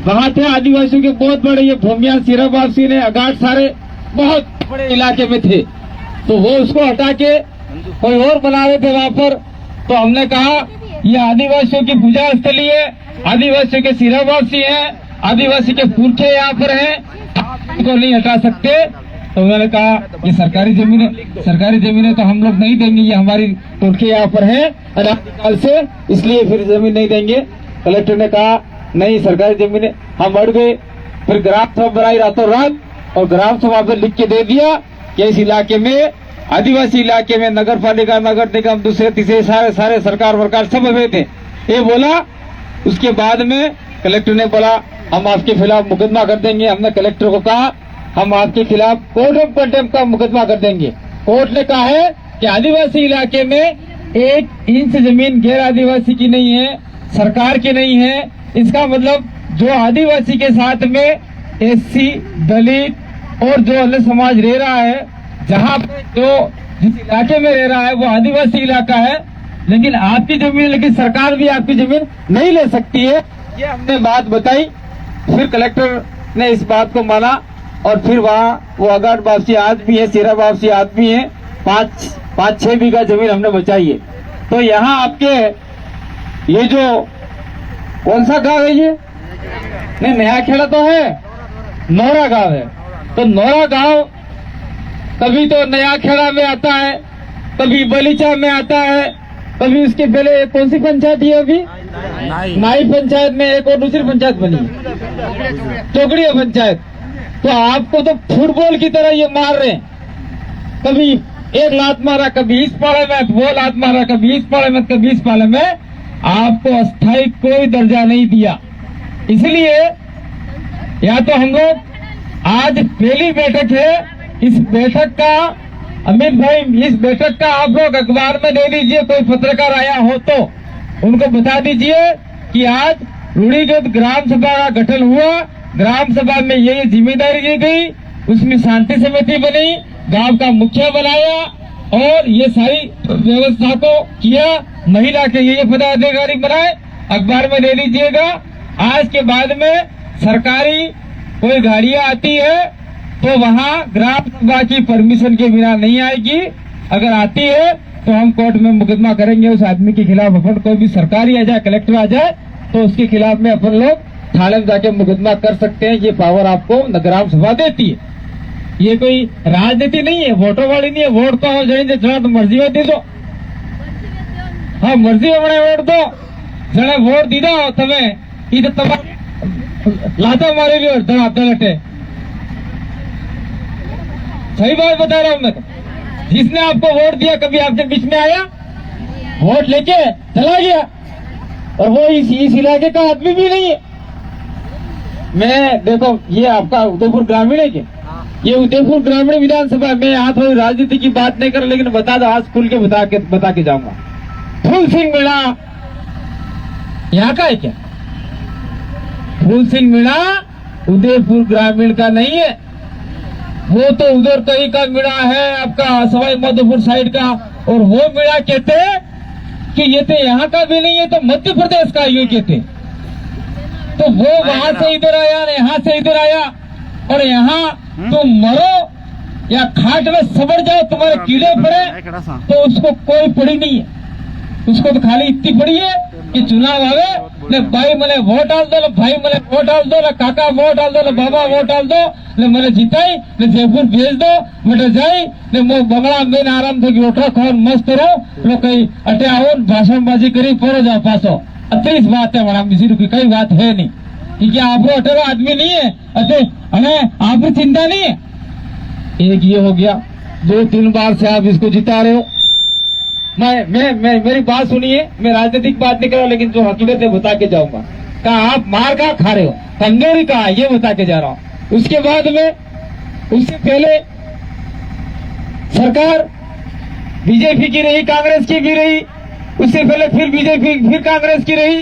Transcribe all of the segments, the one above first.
वहाँ थे आदिवासियों के बहुत बड़े, ये भूमिया, सिराबासी ने, अगाट, सारे बहुत बड़े इलाके में थे। तो वो उसको हटा के कोई और बना रहे थे वहाँ पर। तो हमने कहा ये आदिवासियों की पूजा स्थली है, आदिवासियों के सिराबासी है, आदिवासी के पुरखे यहाँ पर हैं, इनको नहीं हटा सकते। तो उन्होंने कहा ये सरकारी जमीन है, सरकारी जमीन तो हम लोग नहीं देंगे, ये हमारी पुरखे यहाँ पर है अनादिकाल से, इसलिए फिर जमीन नहीं देंगे। कलेक्टर ने कहा नहीं सरकारी जमीन है। हम अड़ गए। फिर ग्राम सभा बनाई रातों रात, और ग्राम सभा पे लिख के दे दिया कि इस इलाके में, आदिवासी इलाके में नगर पालिका, नगर निगम, दूसरे तीसरे सारे सरकार वरकार सब हुए थे, ये बोला। उसके बाद में कलेक्टर ने बोला हम आपके खिलाफ मुकदमा कर देंगे। हमने कलेक्टर को कहा हम आपके खिलाफ कोर्ट ऑफ कंटेम्प्ट का मुकदमा कर देंगे। कोर्ट ने कहा है कि आदिवासी इलाके में 1 इंच जमीन गैर आदिवासी की नहीं है, सरकार की नहीं है। इसका मतलब जो आदिवासी के साथ में एससी, दलित और जो अन्य समाज रह रहा है, जहाँ पे जो जिस इलाके में रह रहा है वो आदिवासी इलाका है, लेकिन आपकी जमीन, लेकिन सरकार भी आपकी जमीन नहीं ले सकती है। ये हमने बात बताई। फिर कलेक्टर ने इस बात को माना, और फिर वहाँ वो अगाट वापसी आज भी है, सिरा वापसी आज भी है, 5-6 बीघा जमीन हमने बचाई है। तो यहाँ आपके ये जो कौन सा गांव है ये, नहीं नया खेड़ा तो है, नौरा गांव है। तो नौरा गांव कभी तो नया खेड़ा में आता है, कभी बलीचा में आता है, कभी उसके पहले कौन सी पंचायत है अभी, नाई पंचायत में एक और दूसरी पंचायत बनी है, चौकड़िया पंचायत। तो आपको तो फुटबॉल की तरह ये मार रहे हैं, कभी एक लात मारा, कभी इस पाले में, वो लात मारा, कभी इस पाले में, कभी इस पाले में। आपको अस्थायी कोई दर्जा नहीं दिया। इसलिए या तो हम लोग आज पहली बैठक है, इस बैठक का अमित भाई, इस बैठक का आप लोग अखबार में दे दीजिए, कोई पत्रकार आया हो तो उनको बता दीजिए कि आज रूढ़िगत ग्राम सभा का गठन हुआ, ग्राम सभा में ये जिम्मेदारी दी गई, उसमें शांति समिति बनी, गांव का मुखिया बनाया और ये सारी व्यवस्था को किया, महिला के ये पदाधिकारी बनाए, अखबार में दे दीजिएगा। आज के बाद में सरकारी कोई गाड़ियां आती है तो वहाँ ग्राम सभा की परमिशन के बिना नहीं आएगी। अगर आती है तो हम कोर्ट में मुकदमा करेंगे उस आदमी के खिलाफ। अपन कोई भी सरकारी आ जाए, कलेक्टर आ जाए तो उसके खिलाफ में अपन लोग थाने में जाके मुकदमा कर सकते हैं। ये पावर आपको ग्राम सभा देती है। ये कोई राजनीति नहीं है, वोटों वाली नहीं है। वोट तो हो जाएंगे जरा तो मर्जी में दे दो, हाँ मर्जी में बड़े वोट दो, जरा वोट दी दो तमें इधर तमाम लाता मारे भी और धड़ाते लटे। सही बात बता रहा हूँ मैं। जिसने आपको वोट दिया कभी आपसे बीच में आया, वोट लेके चला गया, और वो इस इलाके का आदमी भी नहीं है। मैं देखो ये आपका उदयपुर ग्रामीण है क्या, ये उदयपुर ग्रामीण विधानसभा में यहाँ थोड़ी राजनीति की बात नहीं कर, लेकिन बता दो आज खुल के बता के जाऊंगा। फूल सिंह मीणा यहाँ का है क्या? फूल सिंह मीणा उदयपुर ग्रामीण का नहीं है, वो तो उधर कहीं का मीणा है आपका सवाई माधोपुर साइड का। और वो मीणा कहते कि ये तो यहाँ का भी नहीं है, तो मध्य प्रदेश का ये कहते। तो वो वहां से इधर आया, यहाँ से इधर आया, और यहाँ तुम मरो या खाट में सबड़ जाओ, तुम्हारे कीड़े पड़े, तो उसको कोई पड़ी नहीं है। उसको तो खाली इतनी पड़ी है कि चुनाव आवे ले भाई मैंने वोट डाल दो, भाई मैंने वोट डाल दो, काका वोट डाल दो, बाबा वोट डाल दो, ले मैंने जिताई, ले जयपुर भेज दो, बेटे जाई, ले मो बंगला में आराम से रोटा खाओ मस्त रहो, लो कहीं अटे आओ भाषणबाजी करी पड़ो जाओ पासो। अतरीस बात है बड़ा मिसिर की कई बात है नहीं, क्योंकि आप अटेरो आदमी नहीं है, अटे अरे आपकी चिंता नहीं है। एक ये हो गया, 2-3 बार से आप इसको जिता रहे हो। मैं मेरी बात सुनिए, मैं राजनीतिक बात नहीं कर रहा, लेकिन जो हकीकत है बता के जाऊंगा। कहा आप मार कहाँ खा रहे हो, तंदूरी कहा, ये बता के जा रहा हूँ। उसके बाद में, उससे पहले सरकार बीजेपी की रही, कांग्रेस की भी रही, उससे पहले फिर बीजेपी, फिर कांग्रेस की रही।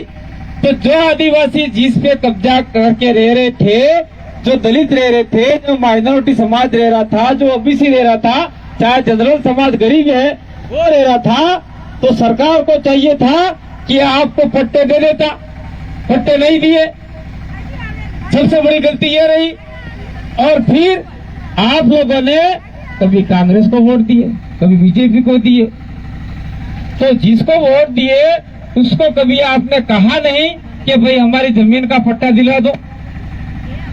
तो जो आदिवासी जिस पे कब्जा करके रह रहे थे, जो दलित रह रहे थे, जो माइनॉरिटी समाज रह रहा था, जो ओबीसी रह रहा था, चाहे जनरल समाज गरीब है वो रह रहा था, तो सरकार को चाहिए था कि आपको पट्टे दे देता, पट्टे नहीं दिए। सबसे बड़ी गलती ये रही। और फिर आप लोगों ने कभी कांग्रेस को वोट दिए, कभी बीजेपी को दिए। तो जिसको वोट दिए उसको कभी आपने कहा नहीं कि भाई हमारी जमीन का पट्टा दिला दो।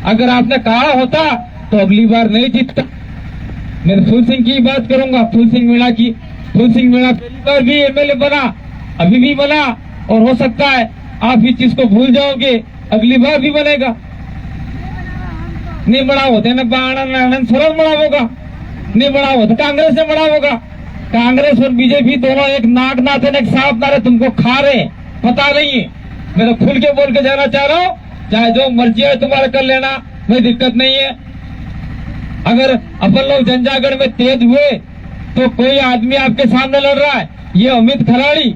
अगर आपने कहा होता तो अगली बार नहीं जीतता। मैं फूल सिंह की बात करूंगा, फूल सिंह मीणा की। फूल सिंह मीणा पहली बार भी एमएलए बना, अभी भी बना, और हो सकता है आप इस चीज को भूल जाओगे, अगली बार भी बनेगा। नहीं बड़ा होते न आनंद सरल बड़ा होगा, नहीं बड़ा हो तो कांग्रेस ने बड़ा होगा। कांग्रेस और बीजेपी दोनों एक नाक नाते एक सांप नारे तुमको खा रहे, पता नहीं है। मैं तो खुल के बोल के जाना चाह रहा हूँ, चाहे जो मर्जी है तुम्हारा कर लेना, कोई दिक्कत नहीं है। अगर अपन लोग जंजागढ़ में तेज हुए तो कोई आदमी आपके सामने लड़ रहा है, ये अमित खराड़ी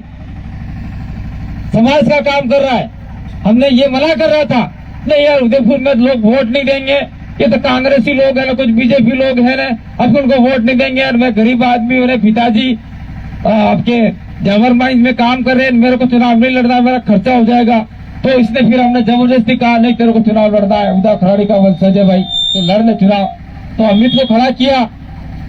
समाज का काम कर रहा है। हमने ये मना कर रहा था, नहीं यार उदयपुर में लोग वोट नहीं देंगे, ये तो कांग्रेसी लोग है ना, कुछ बीजेपी लोग है ना, अब उनको वोट नहीं देंगे यार। मैं गरीब आदमी हूँ, पिताजी आपके जावर माइंस में काम कर रहे हैं, मेरे को चुनाव नहीं लड़ना, मेरा खर्चा हो जाएगा। तो इसने फिर हमने जबरदस्ती कहा नहीं तेरे को चुनाव लड़ना है, उदा खराड़ी का वंशज है भाई, तो लड़ने चुनाव। तो अमित को खड़ा किया,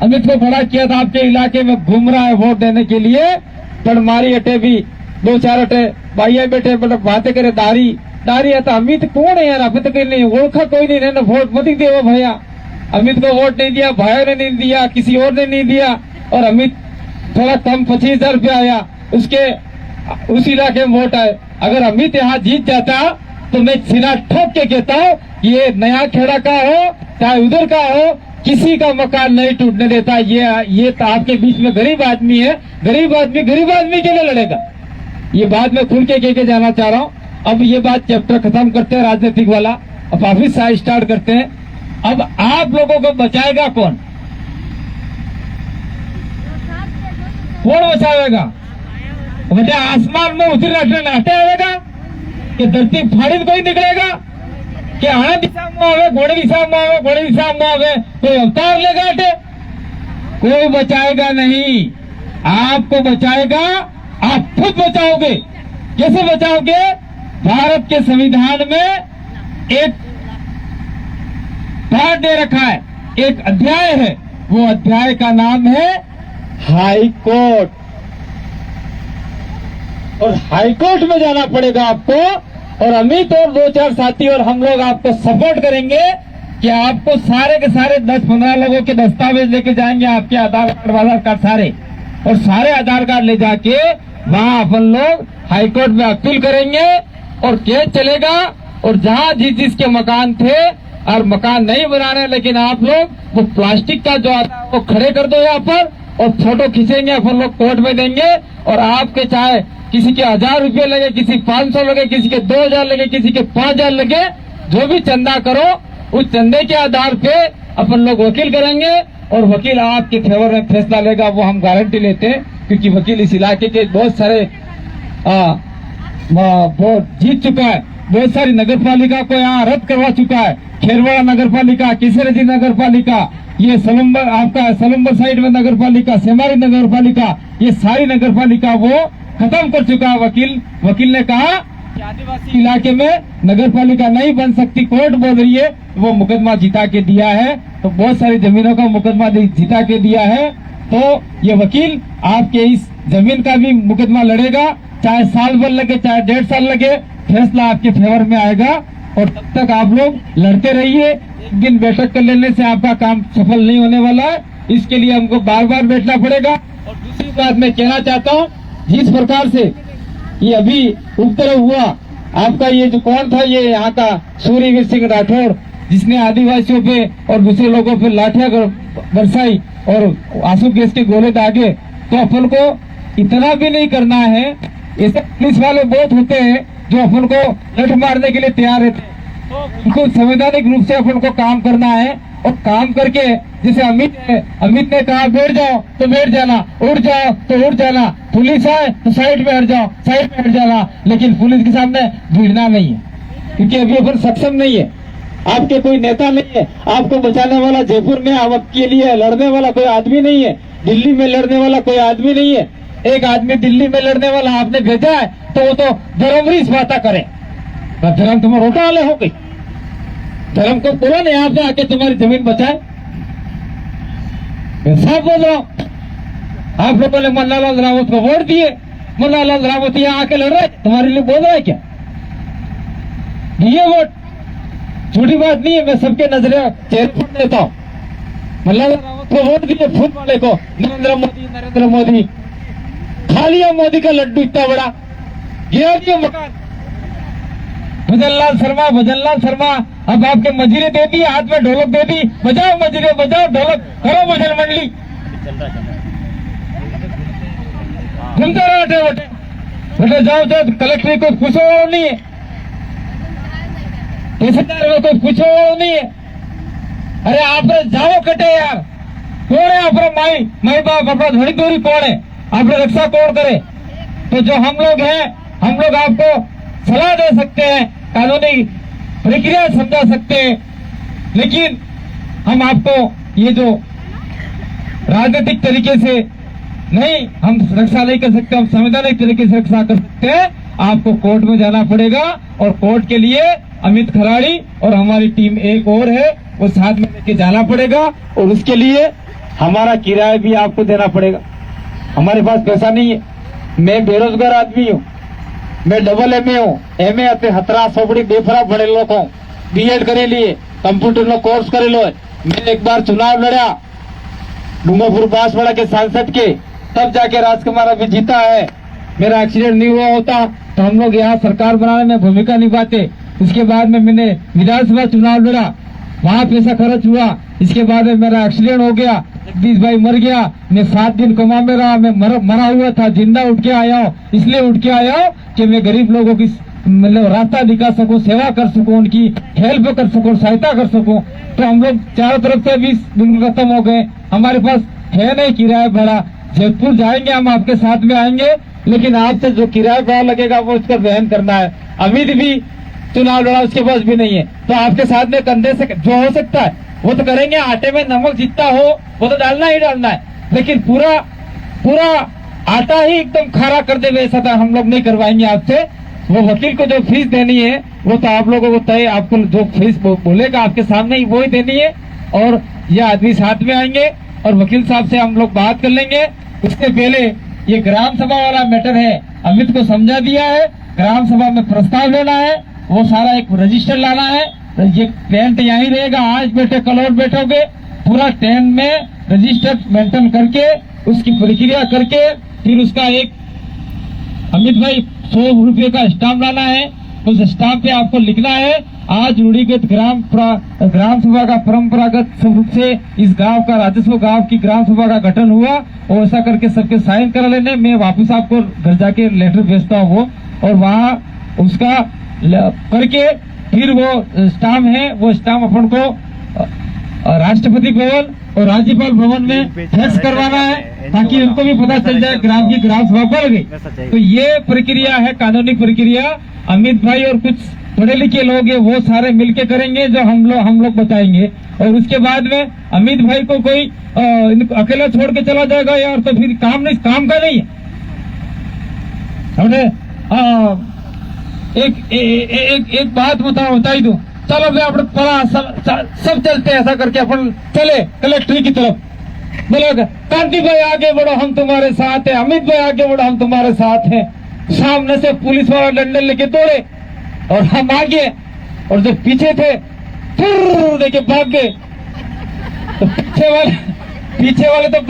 अमित को खड़ा किया था। आपके इलाके में घूम रहा है वोट देने के लिए, पड़मारी अटे भी 2-4 अटे भाइया बेटे मतलब बातें करे दारी दारी है। तो अमित कौन है यार, अभी तक नहीं ओळखा कोई नहीं है ना, वोट मत दे वो भैया। अमित को वोट नहीं दिया, भाइयों ने नहीं दिया, किसी और ने नहीं दिया। और अमित थोड़ा कम 25,000 रुपया आया, उसके उस इलाके में वोट आए। अगर अमित यहाँ जीत जाता तो मैं सीना ठोक के कहता हूँ, ये नया खेड़ा का हो चाहे उधर का हो, किसी का मकान नहीं टूटने देता। ये तो आपके बीच में गरीब आदमी है, गरीब आदमी के लिए लड़ेगा। ये बात मैं खुल के कह के जाना चाह रहा हूँ। अब ये बात चैप्टर खत्म करते हैं राजनीतिक वाला, अब वापिस से स्टार्ट करते हैं। अब आप लोगों को बचाएगा कौन? कौन बचाएगा? बेटे आसमान में उतर नाटे आएगा कि धरती फाड़ी कोई निकलेगा कि आना दिशा में आवे, घोड़े दिशा में आवे, घोड़े दिशा में आवे, कोई अवतार लेगा अटे? कोई बचाएगा नहीं। आपको बचाएगा, आप खुद बचाओगे। कैसे बचाओगे? भारत के संविधान में एक पाठ दे रखा है, एक अध्याय है, वो अध्याय का नाम है हाई कोर्ट। और हाई कोर्ट में जाना पड़ेगा आपको। और अमित और 2-4 साथी और हम लोग आपको सपोर्ट करेंगे कि आपको सारे के सारे 10-15 लोगों के दस्तावेज लेके जाएंगे, आपके आधार कार्ड सारे, और सारे आधार कार्ड ले जाके वहां अपन लोग हाई कोर्ट में अपील करेंगे और केस चलेगा। और जहां जिसके मकान थे और मकान नहीं बना रहे, लेकिन आप लोग वो प्लास्टिक का जो आता है वो खड़े कर दो यहाँ पर और फोटो खींचेंगे, अपन लोग कोर्ट में देंगे। और आपके चाहे किसी के 1000 रुपये लगे, किसी 500 लगे, किसी के 2000 लगे, किसी के 5000 लगे, जो भी चंदा करो उस चंदे के आधार पे अपन लोग वकील करेंगे और वकील आपके फेवर में फैसला लेगा, वो हम गारंटी लेते हैं। क्योंकि वकील इस इलाके के बहुत सारे वो जीत चुका है, बहुत सारी नगर पालिका को यहाँ रद्द करवा चुका है। खेरवाड़ा नगर पालिका, किशोरजी नगर पालिका, ये सलम्बर आपका सलम्बर साइड में नगर पालिका, सेमारी नगर पालिका, ये सारी नगर पालिका वो खत्म कर चुका है। वकील ने कहा कि आदिवासी इलाके में नगर पालिका नहीं बन सकती, कोर्ट बोल रही है, वो मुकदमा जिता के दिया है। तो बहुत सारी जमीनों का मुकदमा जिता के दिया है। तो ये वकील आपके इस जमीन का भी मुकदमा लड़ेगा, चाहे साल भर लगे, चाहे 1.5 साल लगे, फैसला आपके फेवर में आएगा। और तब तक आप लोग लड़ते रहिए। एक दिन बैठक कर लेने से आपका काम सफल नहीं होने वाला है, इसके लिए हमको बार बार बैठना पड़ेगा। और दूसरी बात मैं कहना चाहता हूँ, जिस प्रकार से ये अभी उपद्रव हुआ, आपका ये जो कौन था, ये यहाँ का सूर्यवीर सिंह राठौड़, जिसने आदिवासियों पे और दूसरे लोगों पे लाठियां बरसाई और आंसू गैस के गोले दागे, तो अपन को इतना भी नहीं करना है। ऐसे पुलिस वाले बहुत होते हैं जो अपन को लठ मारने के लिए तैयार रहते हैं। तो उनको संवैधानिक रूप से अपन को काम करना है और काम करके, जैसे अमित ने कहा बैठ जाओ तो बैठ जाना, उठ जाओ तो उठ जाना, पुलिस आए तो साइड में हट जाओ, साइड में हट जाना, लेकिन पुलिस के सामने भिड़ना नहीं है। क्योंकि अभी अपन सक्षम नहीं है, आपके कोई नेता नहीं है, आपको बचाने वाला जयपुर में आपके लिए लड़ने वाला कोई आदमी नहीं है, दिल्ली में लड़ने वाला कोई आदमी नहीं है। एक आदमी दिल्ली में लड़ने वाला आपने भेजा है तो वो तो धर्मरी बात करे, धर्म तुम्हें रोटा वाले हो गई। धर्म को बोलो ना यहाँ पे आके तुम्हारी जमीन बचाए। मैं साफ बोल रहा हूँ। आप लोगों ने मन्नालाल रावत को वोट दिए, मन्नालाल रावत यहाँ आके लड़ रहा है, तुम्हारे लिए बोल रहा है क्या? दिए वोट, छोटी बात नहीं है। मैं सबके नजरे चेहरे पर देता हूँ। मन्नालाल रावत को वोट दिए, फूल वाले को, नरेंद्र मोदी खा लिया मोदी का लड्डू इतना बड़ा, गिरा दिया मकान। भजनलाल शर्मा अब आपके मजीरे दे दी, हाथ में ढोलक दे दी, बजाओ मजीरे, बजाओ ढोलक, करो भजन मंडली, घूमते रहो बेटे जाओ जाओ। कलेक्टर को पूछो नहीं है, तहसीलदार को पूछो नहीं है। अरे आप जाओ कटे यार, कौन है अपना माई बाप, अपना धड़ी दोरी कौन है, आप रक्षा कौन करे? तो जो हम लोग हैं, हम लोग आपको सलाह दे सकते हैं, कानूनी प्रक्रिया समझा सकते हैं, लेकिन हम आपको ये जो राजनीतिक तरीके से नहीं, हम रक्षा नहीं कर सकते, हम संवैधानिक तरीके से रक्षा कर सकते हैं। आपको कोर्ट में जाना पड़ेगा और कोर्ट के लिए अमित खराड़ी और हमारी टीम एक और है, वो साथ में लेके जाना पड़ेगा और उसके लिए हमारा किराया भी आपको देना पड़ेगा। हमारे पास पैसा नहीं है, मैं बेरोजगार आदमी हूँ, मैं डबल एमए हूँ, एमए अते हतरा सोपड़ी बेफरा भणेलो हूँ, बीएड करेली है, कंप्यूटर नो कोर्स करेलो है। मैं एक बार चुनाव लड़ा डूंगरपुर बांसवाड़ा के सांसद के, तब जाके राजकुमार अभी जीता है। मेरा एक्सीडेंट नहीं हुआ होता तो हम लोग यहाँ सरकार बनाने में भूमिका निभाते। उसके बाद में मैंने विधानसभा चुनाव लड़ा, वहाँ पैसा खर्च हुआ। इसके बाद में मेरा एक्सीडेंट हो गया, जगदीश भाई मर गया, मैं 7 दिन कोमा में रहा, मैं मरा हुआ था, जिंदा उठ के आया हूँ। इसलिए उठ के आया हूँ कि मैं गरीब लोगों की मतलब रास्ता दिखा सकूं, सेवा कर सकूं, उनकी हेल्प कर सकूं, सहायता कर सकूं। तो हम लोग चारों तरफ से 20 दिन खत्म हो गए, हमारे पास है नहीं किराया भाड़ा। जयपुर जाएंगे हम, आपके साथ में आएंगे, लेकिन आपसे जो किराया भाड़ा लगेगा वो उसका वहन करना है। अमित भी चुनाव लड़ा, उसके पास भी नहीं है, तो आपके साथ में कंधे से जो हो सकता है वो तो करेंगे। आटे में नमक जितना हो वो तो डालना ही डालना है, लेकिन पूरा आटा ही एकदम खारा कर दे वैसा था हम लोग नहीं करवाएंगे आपसे। वो वकील को जो फीस देनी है वो तो आप लोगों को तय, आपको जो फीस बोलेगा आपके सामने ही वो ही देनी है। और ये आदमी साथ में आएंगे और वकील साहब से हम लोग बात कर लेंगे। उसके पहले ये ग्राम सभा वाला मैटर है, अमित को समझा दिया है, ग्राम सभा में प्रस्ताव लेना है, वो सारा एक रजिस्टर लाना है। ये टेंट यहीं रहेगा, आज बैठे कल और बैठोगे, पूरा टेंट में रजिस्टर मेंटेन करके उसकी प्रक्रिया करके फिर उसका एक अमित भाई 100 रुपये का स्टाम्प लाना है। उस स्टाम्प पे आपको लिखना है आज रूढ़िगत ग्राम सभा का परंपरागत रूप से इस गांव का राजस्व गांव की ग्राम सभा का गठन हुआ, और ऐसा करके सबके साइन करा लेने। मैं वापस आपको घर जाके लेटर भेजता हूँ वो, और वहाँ उसका करके फिर वो स्टाम्प है, वो स्टाम्प अपन को राष्ट्रपति भवन और राज्यपाल भवन में फैक्स करवाना है, ताकि उनको भी पता चल जाए ग्राम की ग्राम सभा बढ़ गई। तो ये प्रक्रिया है, कानूनी प्रक्रिया। अमित भाई और कुछ पढ़े लिखे लोग हैं वो सारे मिलके करेंगे, जो हम लोग बताएंगे। और उसके बाद में अमित भाई को कोई अकेला छोड़ के चला जाएगा यार, तो फिर काम का नहीं है। हमने एक बात बता ही दो, चलो मैं अपने पढ़ा सब चलते ऐसा करके अपन चले कलेक्ट्री की तरफ। बोलेगा कांति भाई आगे बढ़ो हम तुम्हारे साथ हैं, अमित भाई आगे बढ़ो हम तुम्हारे साथ हैं। सामने से पुलिस वाला डंडल लेके दौड़े और हम आगे, और जो पीछे थे फिर लेके भाग गए। तो पीछे वाले तो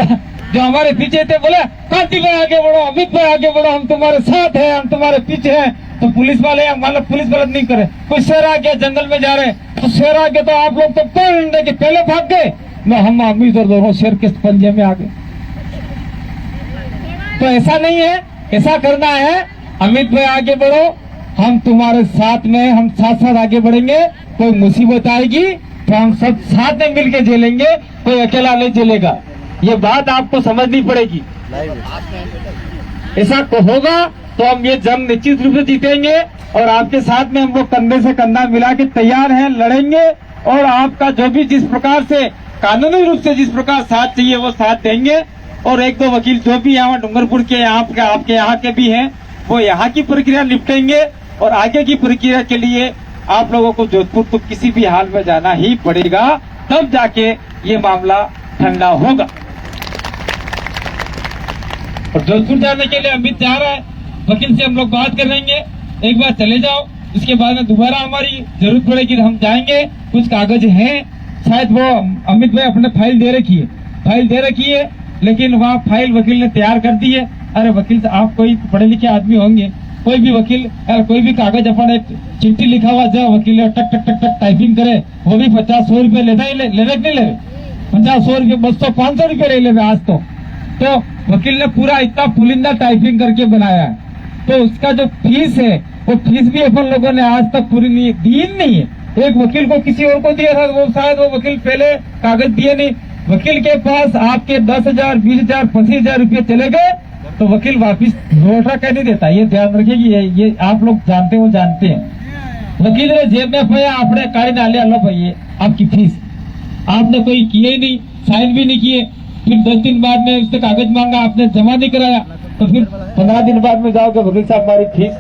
जो हमारे पीछे थे बोले कांति भाई आगे बढ़ो, अमित भाई आगे बढ़ो, हम तुम्हारे साथ हैं, हम तुम्हारे पीछे हैं। तो पुलिस वाले मतलब पुलिस गलत नहीं करे, कोई शेर आ गया जंगल में जा रहे तो शेर आ गया, तो आप लोग तो पहले भाग गए, हम अमित और दोनों शेर के पंजे में आ गए। तो ऐसा नहीं है, ऐसा करना है अमित भाई आगे बढ़ो, हम तुम्हारे साथ में, हम साथ आगे बढ़ेंगे। कोई मुसीबत आएगी तो हम सब साथ में मिलकर झेलेंगे, कोई अकेला नहीं झेलेगा। ये बात आपको समझनी पड़ेगी। ऐसा होगा तो हम ये जंग निश्चित रूप से जीतेंगे, और आपके साथ में हम लोग कंधे से कंधा मिला के तैयार हैं, लड़ेंगे। और आपका जो भी जिस प्रकार से कानूनी रूप से जिस प्रकार साथ चाहिए वो साथ देंगे। और 1-2 वकील जो भी यहाँ डूंगरपुर के आपके यहाँ के भी हैं, वो यहाँ की प्रक्रिया निपटेंगे और आगे की प्रक्रिया के लिए आप लोगों को जोधपुर तो किसी भी हाल में जाना ही पड़ेगा, तब जाके ये मामला ठंडा होगा। और जोधपुर जाने के लिए अमित जा रहा है, वकील से हम लोग बात कर लेंगे, एक बार चले जाओ, इसके बाद में दोबारा हमारी जरूरत पड़ेगी तो हम जाएंगे। कुछ कागज हैं, शायद वो अमित भाई अपने फाइल दे रखी है, लेकिन वहाँ फाइल वकील ने तैयार कर दी है। अरे वकील साहब, आप कोई पढ़े लिखे आदमी होंगे, कोई भी वकील कोई भी कागज अपन एक चिट्ठी लिखा हुआ जाए वकील टक टक टक टक टाइपिंग करे, वो भी 50-100 रुपए लेता ही ले रहे नहीं ले 50-100 रुपए 200-500 रुपए ले ले आज तो वकील ने पूरा इतना पुलिंदा टाइपिंग करके बनाया है, तो उसका जो फीस है वो फीस भी अपन लोगों ने आज तक पूरी दी नहीं है। एक वकील को किसी और को दिया था, वो शायद वो वकील पहले कागज दिए नहीं, वकील के पास आपके 10,000, 20,000, 25,000 रुपये चले गए तो वकील वापिस लौटा कर नहीं देता। ये ध्यान रखिए, ये आप लोग जानते हैं। वकील ने जेब में पाया, आपने काई डाले, अल्लाह भाई आपकी फीस, आपने कोई किए ही नहीं, साइन भी नहीं किए, फिर 10 दिन बाद में उससे कागज मांगा, आपने जमा नहीं कराया, तो फिर 15 दिन बाद में जाओगे वकील साहब हमारी फीस,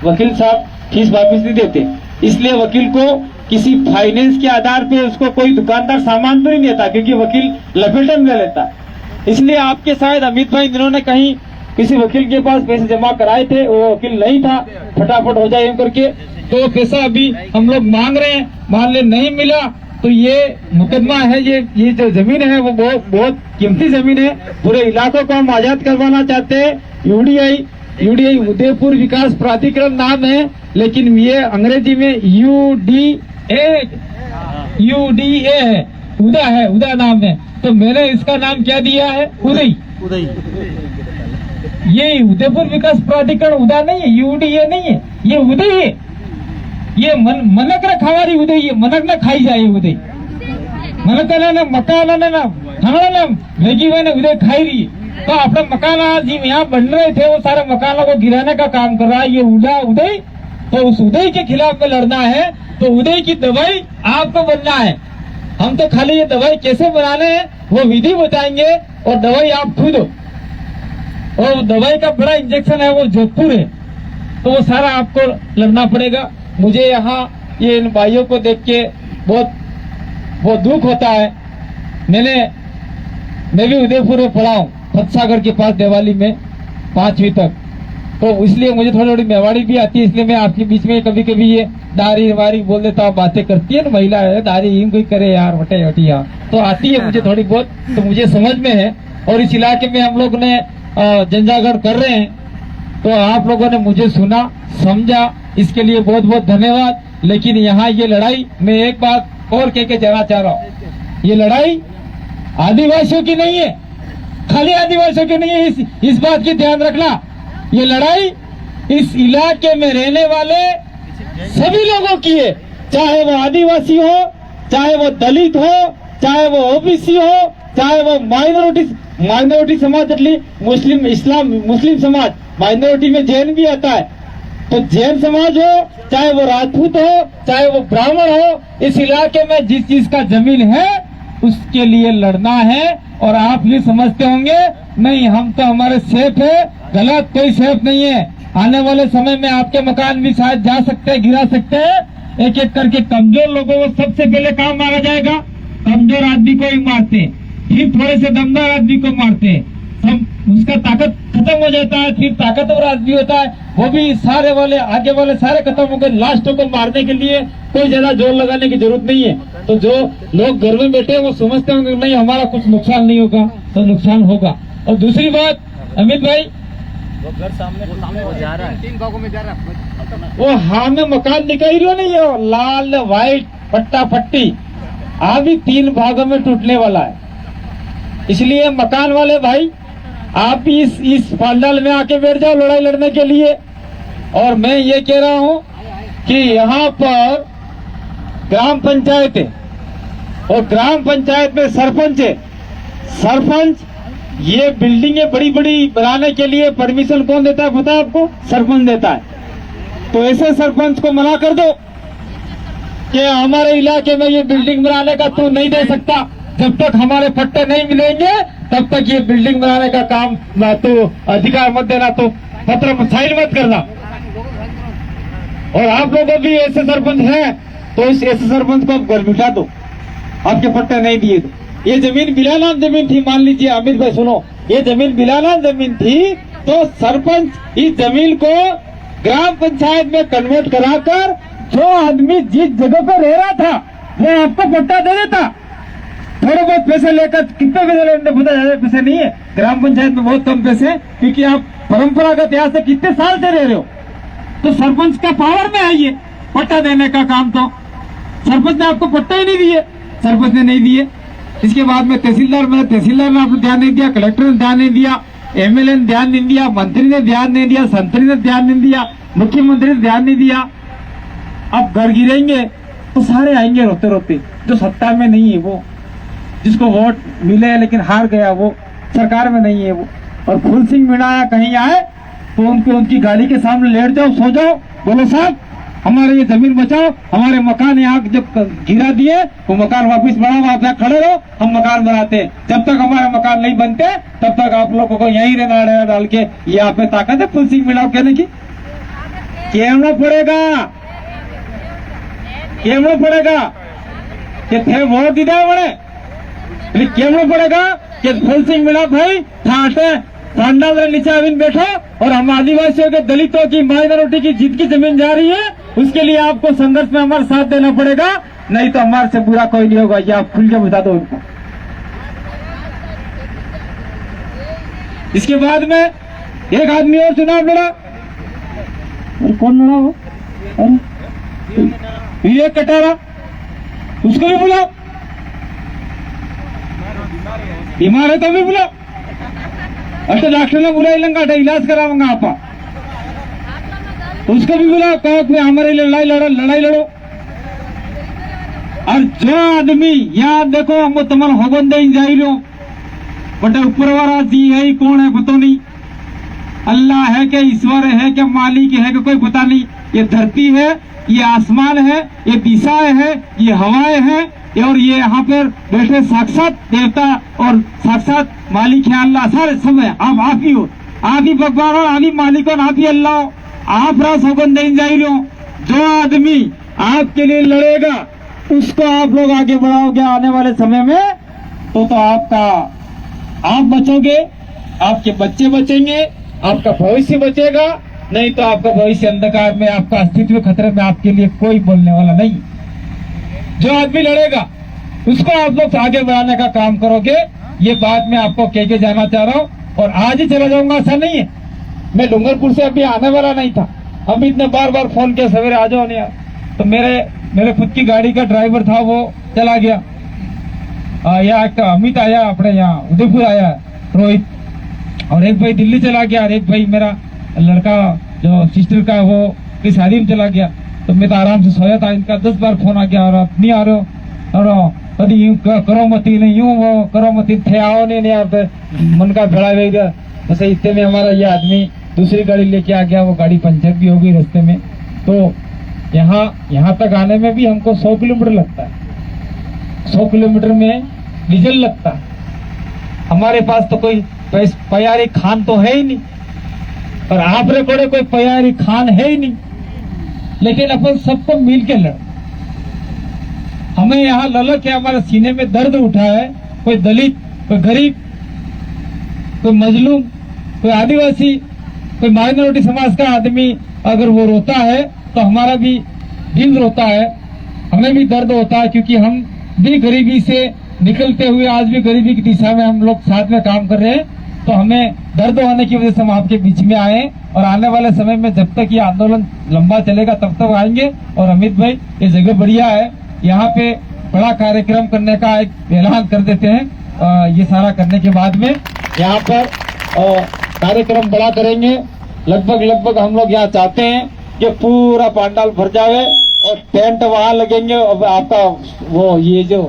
वकील साहब फीस वापिस नहीं देते। इसलिए वकील को किसी फाइनेंस के आधार पे उसको कोई दुकानदार सामान तो नहीं देता, क्योंकि वकील लपेटे में ले लेता। इसलिए आपके शायद अमित भाई जिन्होंने कहीं किसी वकील के पास पैसे जमा कराए थे, वो वकील नहीं था, फटाफट हो जाए करके, तो पैसा अभी हम लोग मांग रहे हैं, मान ले नहीं मिला तो ये मुकदमा है, ये जो जमीन है वो बहुत कीमती जमीन है, पूरे इलाकों को हम आजाद करवाना चाहते हैं। यूडीआई उदयपुर विकास प्राधिकरण नाम है, लेकिन ये अंग्रेजी में यूडीए है, उदा नाम है, तो मैंने इसका नाम क्या दिया है, उदय। ये उदयपुर विकास प्राधिकरण उदा नहीं है, यूडीए नहीं है, ये उदय है। ये मनक न खावारी उदय, ये मनक न खाई जाए उदय, मनक ना मकान ना खाना भेगी हुए उदय खाई रही। तो अपने मकान आज यहाँ बन रहे थे, वो सारे मकानों को गिराने का काम कर रहा है ये उदय। तो उस उदय के खिलाफ में लड़ना है, तो उदय की दवाई आपको बनना है। हम तो खाली ये दवाई कैसे बनाने हैं वो विधि बताएंगे, और दवाई आप खुद, और दवाई का बड़ा इंजेक्शन है वो जोधपुर है, तो वो सारा आपको लड़ना पड़ेगा। मुझे यहाँ ये इन भाइयों को देख के बहुत दुख होता है। मैं भी उदयपुर में पढ़ा हूँ, फतसागर के पास देवाली में 5वीं तक, तो इसलिए मुझे थोड़ी मेवाड़ी भी आती है, इसलिए मैं आपके बीच में कभी कभी ये दारी वारी बोल देता हूँ, बातें करती है ना महिला है, दारी यूं कोई करे यार वटे वटिया, तो आती है मुझे थोड़ी बहुत, तो मुझे समझ में है। और इस इलाके में हम लोग ने जनजागरण कर रहे हैं, तो आप लोगों ने मुझे सुना, समझा, इसके लिए बहुत बहुत धन्यवाद। लेकिन यहाँ ये लड़ाई, मैं एक बात और कह के जाना चाह रहा हूँ, ये लड़ाई आदिवासियों की नहीं है, खाली आदिवासियों की नहीं है, इस बात की ध्यान रखना। ये लड़ाई इस इलाके में रहने वाले सभी लोगों की है, चाहे वो आदिवासी हो, चाहे वो दलित हो, चाहे वो ओबीसी हो, चाहे वो माइनॉरिटी समाज, मुस्लिम समाज, माइनॉरिटी में जैन भी आता है, तो जैन समाज हो, चाहे वो राजपूत हो, चाहे वो ब्राह्मण हो, इस इलाके में जिस चीज का जमीन है उसके लिए लड़ना है। और आप ये समझते होंगे नहीं हम तो हमारे सेफ है, गलत, कोई सेफ नहीं है। आने वाले समय में आपके मकान भी शायद जा सकते हैं, गिरा सकते हैं। एक एक करके कमजोर लोगों को सबसे पहले काम मारा जाएगा, कमजोर आदमी को ही मारते हैं, फिर थोड़े से दमदार आदमी को मारते हैं, सब उसका ताकत खत्म हो जाता है, फिर ताकतवर आदमी होता है, वो भी सारे वाले आगे वाले सारे खत्म हो गए। लास्टों को मारने के लिए कोई ज्यादा जोर लगाने की जरूरत नहीं है। तो जो लोग घर में बैठे हैं वो समझते होंगे नहीं हमारा कुछ नुकसान नहीं होगा, तो नुकसान होगा। और दूसरी बात अमित भाई, वो घर सामने वो जा रहा है, 3 भागों में जा रहा है, वो हाँ में मकान दिखाई रही हो नहीं है, लाल व्हाइट पट्टा पट्टी अभी 3 भागों में टूटने वाला है। इसलिए मकान वाले भाई आप भी इस पंडाल में आके बैठ जाओ लड़ाई लड़ने के लिए। और मैं ये कह रहा हूँ कि यहाँ पर ग्राम पंचायत है, और ग्राम पंचायत में सरपंच है। सरपंच ये बिल्डिंगें बड़ी बड़ी बनाने के लिए परमिशन कौन देता है पता है आपको? सरपंच देता है। तो ऐसे सरपंच को मना कर दो कि हमारे इलाके में ये बिल्डिंग बनाने का तू नहीं दे सकता, जब तक हमारे पट्टे नहीं मिलेंगे तब तक ये बिल्डिंग बनाने का काम ना तो अधिकार मत देना, तो पत्र साइन मत करना। और आप लोगों भी ऐसे सरपंच हैं तो इस ऐसे सरपंच को आप घर बिठा दो, आपके पट्टे नहीं दिए तो। ये जमीन बिलाना जमीन थी, मान लीजिए अमित भाई सुनो, ये जमीन बिलाना जमीन थी तो सरपंच इस जमीन को ग्राम पंचायत में कन्वर्ट कराकर जो आदमी जिस जगह पर रह रहा था वो आपको पट्टा दे देता। थोड़े बहुत पैसे लेकर, कितने पैसे लेने पता, ज्यादा पैसे नहीं है, ग्राम पंचायत में बहुत कम पैसे हैं, क्योंकि आप परंपरागत यहाँ से कितने साल से रह रहे हो। तो सरपंच का पावर में आइए पट्टा देने का काम, तो सरपंच ने आपको पट्टा ही नहीं दिए, सरपंच ने नहीं दिए। इसके बाद में तहसीलदार ने आपको ध्यान नहीं दिया, कलेक्टर ने ध्यान नहीं दिया, एमएलए ने ध्यान नहीं दिया, मंत्री ने ध्यान नहीं दिया, संतरी ने ध्यान नहीं दिया, मुख्यमंत्री ने ध्यान नहीं दिया। अब घर गिरेंगे तो सारे आएंगे रोते रोते, जो सत्ता में नहीं है वो, जिसको वोट मिले लेकिन हार गया वो, सरकार में नहीं है वो। और फूल सिंह मीणा कहीं आए तो उनकी गाड़ी के सामने लेट जाओ, सो जाओ, बोलो साहब हमारे ये जमीन बचाओ, हमारे मकान यहाँ जब गिरा दिए वो मकान वापिस बनाओ, आप यहाँ खड़े रहो, हम मकान बनाते हैं। जब तक हमारे मकान नहीं बनते तब तक आप लोगों को यहीं रहना डाल के, ये आप में ताकत है फूल सिंह मीणा कहने की। कहना पड़ेगा कि थे वोट दीदा बड़े, कहना पड़ेगा कि फूल सिंह मीणा भाई ठाटे ठंडा में नीचे अभी बैठो, और हम आदिवासियों के, दलितों की, माइनॉरिटी की जितकी जमीन जा रही है उसके लिए आपको संघर्ष में हमारा साथ देना पड़ेगा, नहीं तो हमारे से बुरा कोई नहीं होगा। ये आप खुल के बता दो उनको। इसके बाद में एक आदमी और चुनाव लड़ा, और कौन लड़ा वो, विवेक कटारा, उसको भी बुलाओ, बीमार है तो भी बुलाओ, अच्छा डॉक्टर ने बुला लंगा इलाज कराऊंगा आप, तो उसको भी बुलाओ, कहो कि हमारी लड़ाई लड़ो। और जो आदमी यहाँ देखो हम तुम्हारा होगन दे जाई लो, बट ऊपर वाला जी है कौन है पता नहीं, अल्लाह है क्या, ईश्वर है क्या, मालिक है क्या, कोई पता नहीं। ये धरती है, ये आसमान है, ये दिशाएं है, ये हवाएं है, और ये यहाँ पर बैठे साक्षात देवता और साक्षात मालिक है अल्लाह। सारे समय आप ही हो, आप ही भगवान हो, आप ही मालिक हो, आप ही अल्लाह हो। आप रास होगन दे जाई लो, जो आदमी आपके लिए लड़ेगा उसको आप लोग आगे बढ़ाओगे आने वाले समय में, तो आप बचोगे, आपके बच्चे बचेंगे, आपका भविष्य बचेगा, नहीं तो आपका भविष्य अंधकार में, आपका अस्तित्व खतरे में, आपके लिए कोई बोलने वाला नहीं। जो आदमी लड़ेगा उसको आप लोग आगे बढ़ाने का काम करोगे, ये बात मैं आपको कह के जाना चाह रहा हूँ। और आज ही चला जाऊंगा ऐसा नहीं है, मैं डूंगरपुर से अभी आने वाला नहीं था, अमित ने बार बार फोन किया सवेरे आ जाओ, नहीं आ, तो मेरे खुद की गाड़ी का ड्राइवर था वो चला गया। यहाँ अमित आया, अपने यहाँ उदयपुर आया रोहित, और एक भाई दिल्ली चला गया, और एक भाई मेरा लड़का जो सिस्टर का वो की शादी में चला गया। तो मैं तो आराम से सोया था, इनका 10 बार फोन आ गया, और आप नहीं आ रहे हो, और कभी यूं करो मती नहीं, यूं वो करो मती थे, आओ नहीं आप मन का भेड़ा हो गया। बस इतने में हमारा ये आदमी दूसरी गाड़ी लेके आ गया, वो गाड़ी पंचर भी हो गई रास्ते में। तो यहाँ तक आने में भी हमको 100 किलोमीटर लगता है, 100 किलोमीटर में डीजल लगता है। हमारे पास तो कोई पयारी खान तो है ही नहीं, और आप रे कोड़े कोई पयारी खान है ही नहीं, लेकिन अपन सबको मिल के लड़। हमें यहाँ ललक है, हमारे सीने में दर्द उठा है, कोई दलित, कोई गरीब, कोई मजलूम, कोई आदिवासी, कोई माइनॉरिटी समाज का आदमी अगर वो रोता है तो हमारा भी दिल रोता है, हमें भी दर्द होता है, क्योंकि हम भी गरीबी से निकलते हुए आज भी गरीबी की दिशा में हम लोग साथ में काम कर रहे हैं। तो हमें दर्द होने की वजह से हम आपके बीच में आए, और आने वाले समय में जब तक ये आंदोलन लंबा चलेगा तब तक आएंगे। और अमित भाई ये जगह बढ़िया है, यहाँ पे बड़ा कार्यक्रम करने का एक ऐलान कर देते हैं। ये सारा करने के बाद में यहाँ पर कार्यक्रम बड़ा करेंगे। लगभग हम लोग यहाँ चाहते हैं कि पूरा पंडाल भर जावे, और टेंट वहाँ लगेंगे, और आपका वो ये जो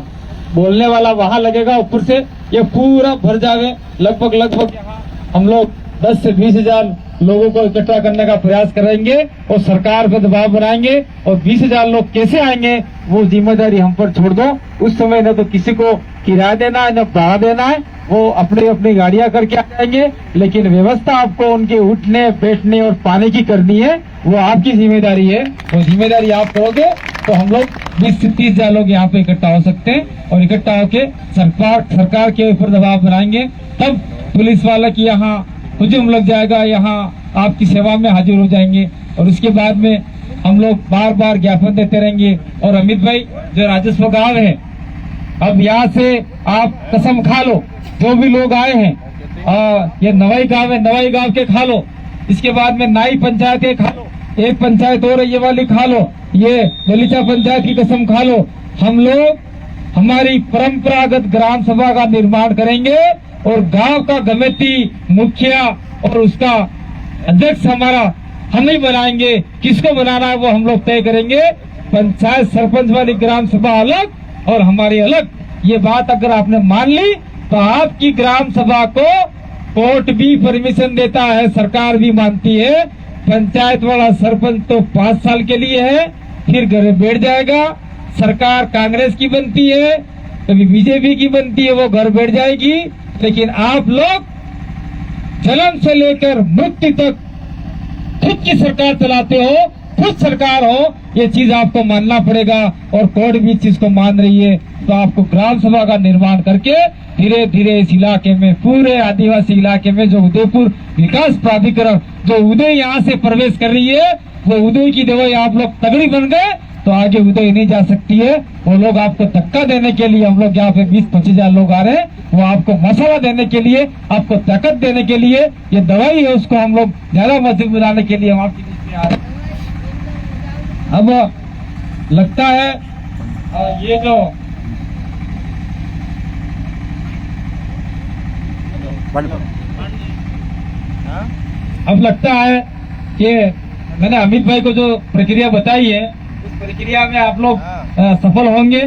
बोलने वाला वहाँ लगेगा ऊपर से, ये पूरा भर जावे। लगभग यहाँ हम लोग 10 से 20 हजार लोगों को इकट्ठा करने का प्रयास करेंगे और सरकार पर दबाव बनाएंगे और 20,000 लोग कैसे आएंगे वो जिम्मेदारी हम पर छोड़ दो। उस समय न तो किसी को किराया देना है न भाड़ा देना है, वो अपनी अपनी गाड़ियां करके आ जाएंगे, लेकिन व्यवस्था आपको उनके उठने बैठने और पानी की करनी है, वो आपकी जिम्मेदारी है। वो जिम्मेदारी आप करोगे तो हम लोग 20 से 30,000 लोग यहाँ पे इकट्ठा हो सकते हैं और इकट्ठा होके सरकार के ऊपर दबाव बनाएंगे। तब पुलिस वाला की यहाँ हुजूम लग जाएगा, यहाँ आपकी सेवा में हाजिर हो जाएंगे और उसके बाद में हम लोग बार बार ज्ञापन देते रहेंगे। और अमित भाई जो राजस्व गांव है, अब यहाँ से आप कसम खा लो, जो भी लोग आए हैं, ये नवाई गांव है, नवाई गांव के खा लो, इसके बाद में नाई पंचायत के खा लो, एक पंचायत और ये वाली खा लो, ये गलीचा पंचायत की कसम खा लो। हम लोग हमारी परंपरागत ग्राम सभा का निर्माण करेंगे और गांव का कमेटी मुखिया और उसका अध्यक्ष हमारा हम ही बनाएंगे। किसको बनाना है वो हम लोग तय करेंगे। पंचायत सरपंच वाली ग्राम सभा अलग और हमारी अलग। ये बात अगर आपने मान ली तो आपकी ग्राम सभा को कोर्ट भी परमिशन देता है, सरकार भी मानती है। पंचायत वाला सरपंच तो 5 साल के लिए है, फिर घर बैठ जाएगा। सरकार कांग्रेस की बनती है, कभी बीजेपी की बनती है, वो घर बैठ जाएगी। लेकिन आप लोग जन्म से लेकर मृत्यु तक खुद की सरकार चलाते हो, खुद सरकार हो, ये चीज आपको मानना पड़ेगा और कोर्ट भी इस चीज को मान रही है। तो आपको ग्राम सभा का निर्माण करके धीरे धीरे इस इलाके में, पूरे आदिवासी इलाके में जो उदयपुर विकास प्राधिकरण जो उदय यहाँ से प्रवेश कर रही है, वो उदय की दवाई आप लोग तगड़ी बन गए तो आगे उदय नहीं जा सकती है। वो लोग आपको धक्का देने के लिए, हम लोग यहाँ पे 20-25,000 लोग आ रहे हैं, वो आपको मसाला देने के लिए, आपको ताकत देने के लिए, ये दवाई है, उसको हम लोग ज्यादा मजबूत बनाने के लिए हम आपके बीच में आ रहे हैं। अब लगता है ये जो अब लगता है कि मैंने अमित भाई को जो प्रक्रिया बताई है, उस प्रक्रिया में आप लोग सफल होंगे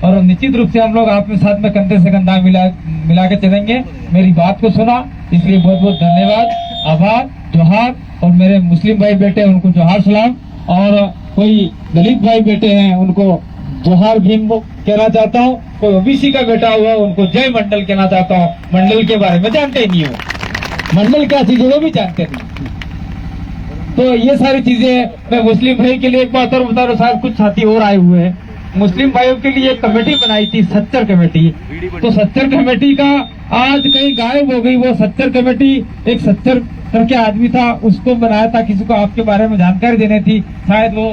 और निश्चित रूप से हम लोग आपके साथ में कंधे से कंधा मिला के चलेंगे। मेरी बात को सुना इसलिए बहुत बहुत धन्यवाद, आभार, जोहार। और मेरे मुस्लिम भाई बेटे हैं उनको जोहार सलाम, और कोई दलित भाई बेटे हैं उनको जोहार भीम कहना चाहता हूँ। कोई ओबीसी का बेटा हुआ उनको जय मंडल कहना चाहता हूँ। मंडल के बारे में जानते ही नहीं हो, मंडल क्या चीज है वो भी जानते नहीं। तो ये सारी चीजें मैं मुस्लिम भाई के लिए एक बात और बता रहा हूँ, शायद कुछ साथी और आए हुए हैं। मुस्लिम भाइयों के लिए एक कमेटी बनाई थी, सच्चर कमेटी। तो सच्चर कमेटी का आज कहीं गायब हो गई। वो सच्चर कमेटी एक सच्चर करके आदमी था, उसको बनाया था, किसी को आपके बारे में जानकारी देनी थी। शायद वो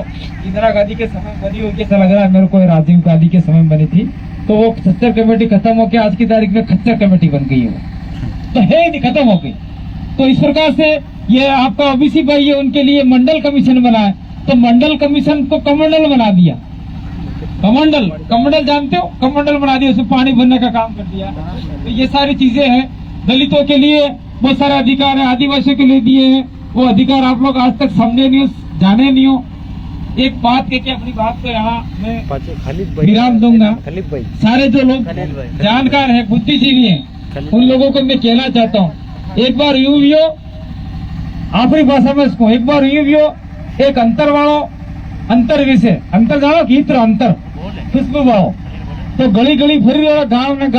इंदिरा गांधी के समय बनी होगी, ऐसा लग रहा है मेरे को, राजीव गांधी के समय बनी थी। तो वो सच्चर कमेटी खत्म होकर आज की तारीख में खच्चर कमेटी बन गई है, तो है नहीं, खत्म हो गई। तो इस प्रकार से ये आपका ओबीसी भाई है, उनके लिए मंडल कमीशन बना है, तो मंडल कमीशन को कमंडल बना दिया। कमंडल जानते हो, कमंडल बना दिया, उसमें पानी भरने का काम कर दिया। तो ये सारी चीजें हैं। दलितों के लिए बहुत सारे अधिकार है, आदिवासियों के लिए दिए हैं, वो अधिकार आप लोग आज तक समझे नहीं हो, जाने नहीं हो। एक बात कह के अपनी बात को यहाँ मैं विराम दूंगा। सारे जो लोग जानकार है, बुद्धिजीवी है, उन लोगों को मैं कहना चाहता हूँ, एक बार यूं भी हो, आपकी भाषा में इसको एक बार यूं भी हो, एक अंतर वालो, अंतर विषय, अंतर जाओ गीत अंतर खुशबू बाओ, तो गली गली फिर गाँव में